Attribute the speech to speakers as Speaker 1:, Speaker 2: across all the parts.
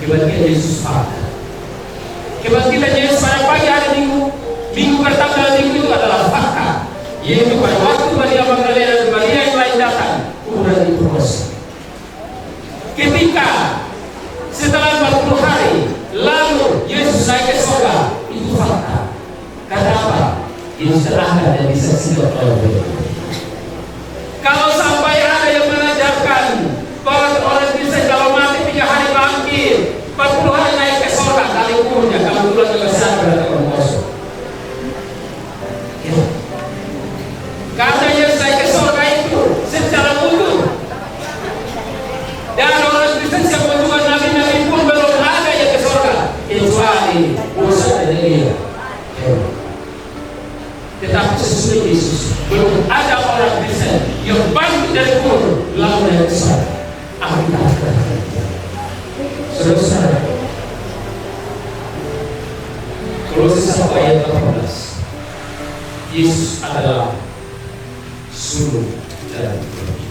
Speaker 1: Kebangkitan Yesus pada. Kebangkitan Yesus pada pagi hari Minggu, Minggu pertama dalam minggu itu adalah fakta. Yaitu pada waktu Maria Magdalena dan Maria yang lain datang, kemudian diproses. Ketika setelah 40 hari, lalu Yesus naik ke surga, itu fakta. Kenapa? Yesus terangkat dan disaksikan oleh kalau sampai ada yang mengajarkan bahwa orang Kristen kalau mati 3 hari bangkit, 40 hari naik ke surga, kali ukurnya kalau pulang ke sana berarti orang kosong. Karena Yesus naik ke surga itu secara mundur. Dan orang Kristen yang menjual nabi-nabi pun belum ada yang ke surga kecuali Musa dan Elia. Tetapi sesuai Yesus belum ada orang Kristen yang bangkit dari kubur lalu naik ke surga. Saudara, Kolose 1 ayat 18. Yesus adalah sumber dari kehidupan.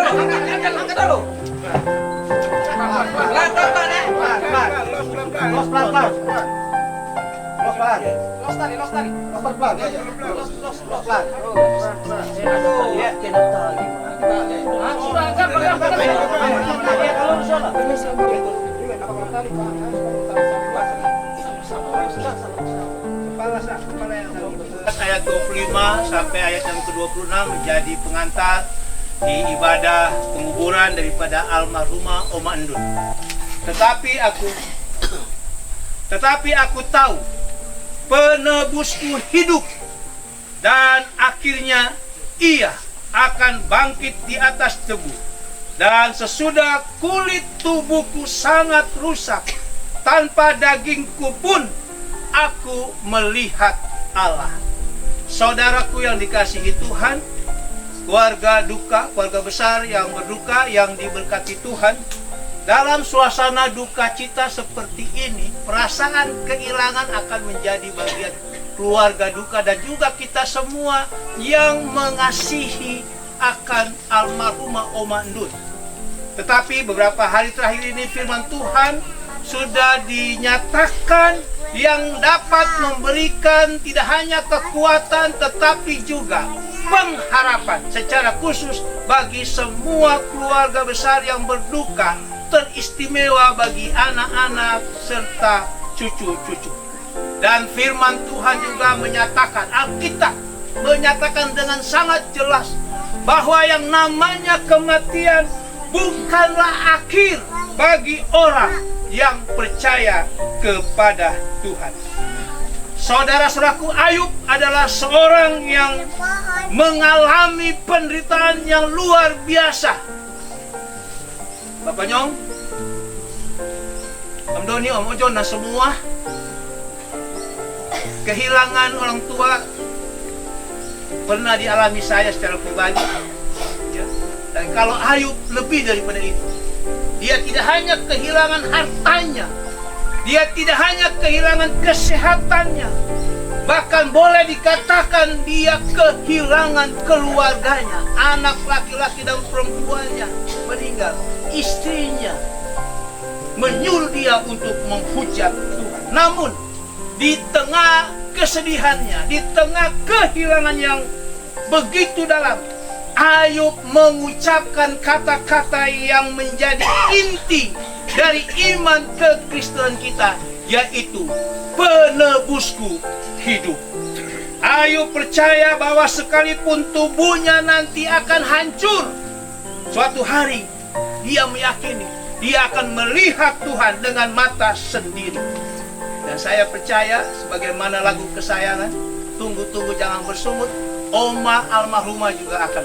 Speaker 2: Angkat dulu. Pelan-pelan ya. Pelan-pelan. Los pelan-pelan. Los pelan. Los tali. Los pelan. Los pelan. Aduh, lihat kena tali. Sudah angkat, kalau sana.
Speaker 3: Ayat 25 sampai ayat yang ke-26 menjadi pengantar di ibadah penguburan daripada almarhumah Oma Endun. Tetapi aku tahu penebusku hidup dan akhirnya ia akan bangkit di atas tebu. Dan sesudah kulit tubuhku sangat rusak, tanpa dagingku pun aku melihat Allah. Saudaraku yang dikasihi Tuhan, keluarga duka, keluarga besar yang berduka, yang diberkati Tuhan, dalam suasana duka cita seperti ini, perasaan kehilangan akan menjadi bagian keluarga duka dan juga kita semua yang mengasihi akan almarhumah Oma Endun. Tetapi beberapa hari terakhir ini firman Tuhan sudah dinyatakan yang dapat memberikan tidak hanya kekuatan tetapi juga pengharapan secara khusus bagi semua keluarga besar yang berduka, teristimewa bagi anak-anak serta cucu-cucu. Dan firman Tuhan juga menyatakan, Alkitab menyatakan dengan sangat jelas bahwa yang namanya kematian bukanlah akhir bagi orang yang percaya kepada Tuhan. Saudara-saudaraku, Ayub adalah seorang yang mengalami penderitaan yang luar biasa. Bapak Nyong, Om Doni, Om Ojon, dan semua kehilangan orang tua pernah dialami saya secara pribadi. Dan kalau Ayub lebih daripada itu, dia tidak hanya kehilangan hartanya, dia tidak hanya kehilangan kesehatannya, bahkan boleh dikatakan dia kehilangan keluarganya. Anak laki-laki dan perempuannya meninggal. Istrinya menyuruh dia untuk menghujat Tuhan. Namun di tengah kesedihannya, di tengah kehilangan yang begitu dalam, Ayub mengucapkan kata-kata yang menjadi inti dari iman kekristenan kita, yaitu penebusku hidup. Ayub percaya bahwa sekalipun tubuhnya nanti akan hancur, suatu hari dia meyakini dia akan melihat Tuhan dengan mata sendiri. Dan saya percaya, sebagaimana lagu kesayangan, tunggu-tunggu jangan bersungut, Oma almarhumah juga akan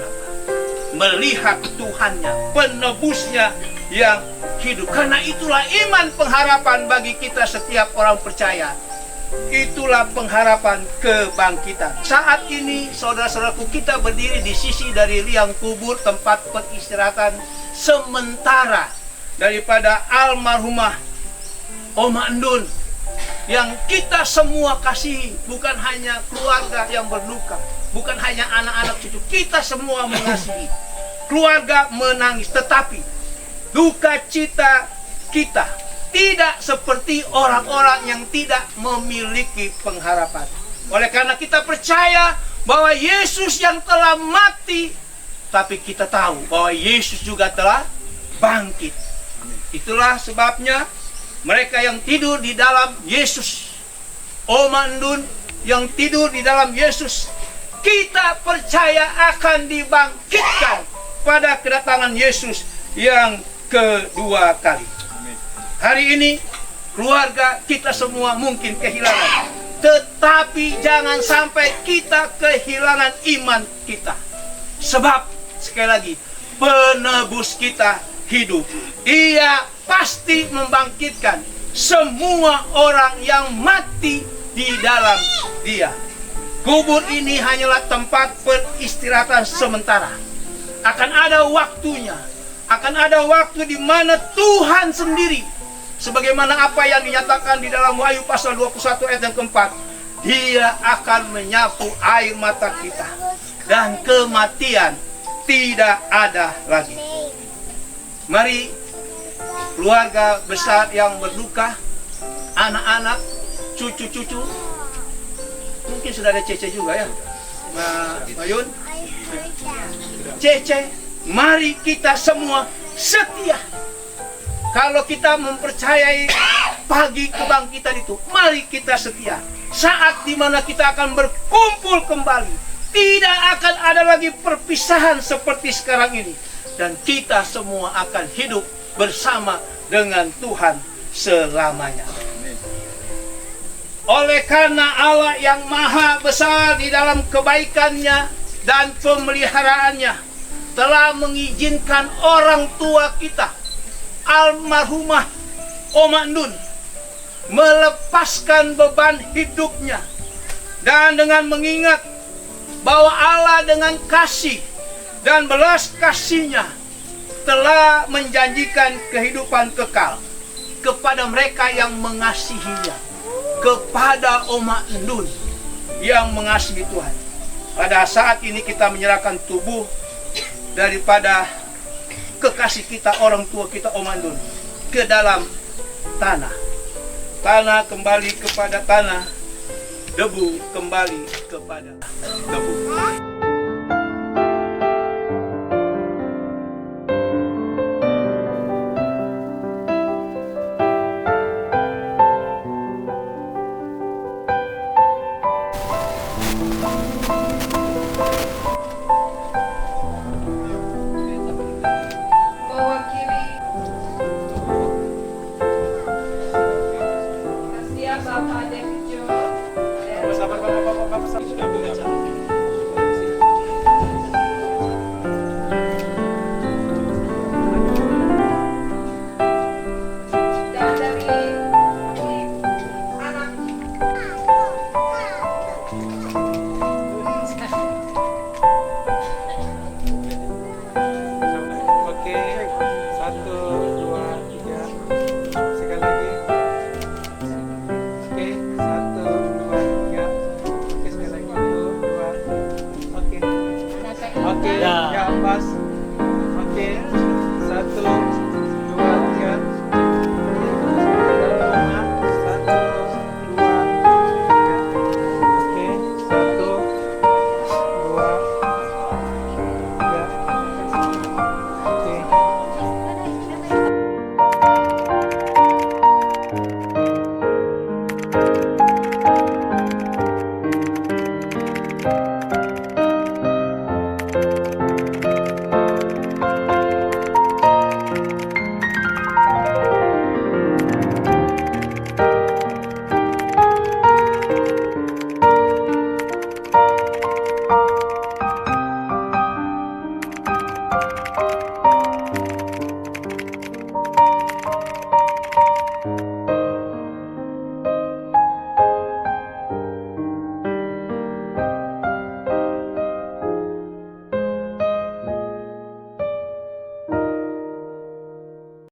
Speaker 3: melihat Tuhannya, penebusnya yang hidup. Karena itulah iman pengharapan bagi kita setiap orang percaya. Itulah pengharapan kebangkitan. Saat ini saudara-saudaraku, kita berdiri di sisi dari liang kubur, tempat peristirahatan sementara daripada almarhumah Oma Endun yang kita semua kasihi. Bukan hanya keluarga yang berduka, bukan hanya anak-anak cucu, kita semua mengasihi. Keluarga menangis, tetapi duka cita kita tidak seperti orang-orang yang tidak memiliki pengharapan. Oleh karena kita percaya bahwa Yesus yang telah mati, tapi kita tahu bahwa Yesus juga telah bangkit. Itulah sebabnya mereka yang tidur di dalam Yesus, Oma Endun yang tidur di dalam Yesus, kita percaya akan dibangkitkan pada kedatangan Yesus yang kedua kali. Hari ini keluarga kita semua mungkin kehilangan, tetapi jangan sampai kita kehilangan iman kita. Sebab sekali lagi, penebus kita hidup. Ia pasti membangkitkan semua orang yang mati di dalam Dia. Kubur ini hanyalah tempat peristirahatan sementara. Akan ada waktunya, akan ada waktu di mana Tuhan sendiri, sebagaimana apa yang dinyatakan di dalam Wahyu pasal 21 ayat yang keempat, Dia akan menyapu air mata kita dan kematian tidak ada lagi. Mari keluarga besar yang berduka, anak-anak, cucu-cucu, mungkin sudah ada Cece juga ya, Mayun, Cece, mari kita semua setia. Kalau kita mempercayai pagi kebangkitan itu, mari kita setia. Saat dimana kita akan berkumpul kembali, tidak akan ada lagi perpisahan seperti sekarang ini. Dan kita semua akan hidup bersama dengan Tuhan selamanya. Oleh karena Allah yang maha besar di dalam kebaikannya dan pemeliharaannya telah mengizinkan orang tua kita, almarhumah Oma Ndun, melepaskan beban hidupnya, dan dengan mengingat bahwa Allah dengan kasih dan belas kasihnya telah menjanjikan kehidupan kekal kepada mereka yang mengasihinya, kepada Oma Ndun yang mengasihi Tuhan. Pada saat ini kita menyerahkan tubuh daripada kekasih kita, orang tua kita Oma Ndun, ke dalam tanah. Tanah kembali kepada tanah, debu kembali kepada debu.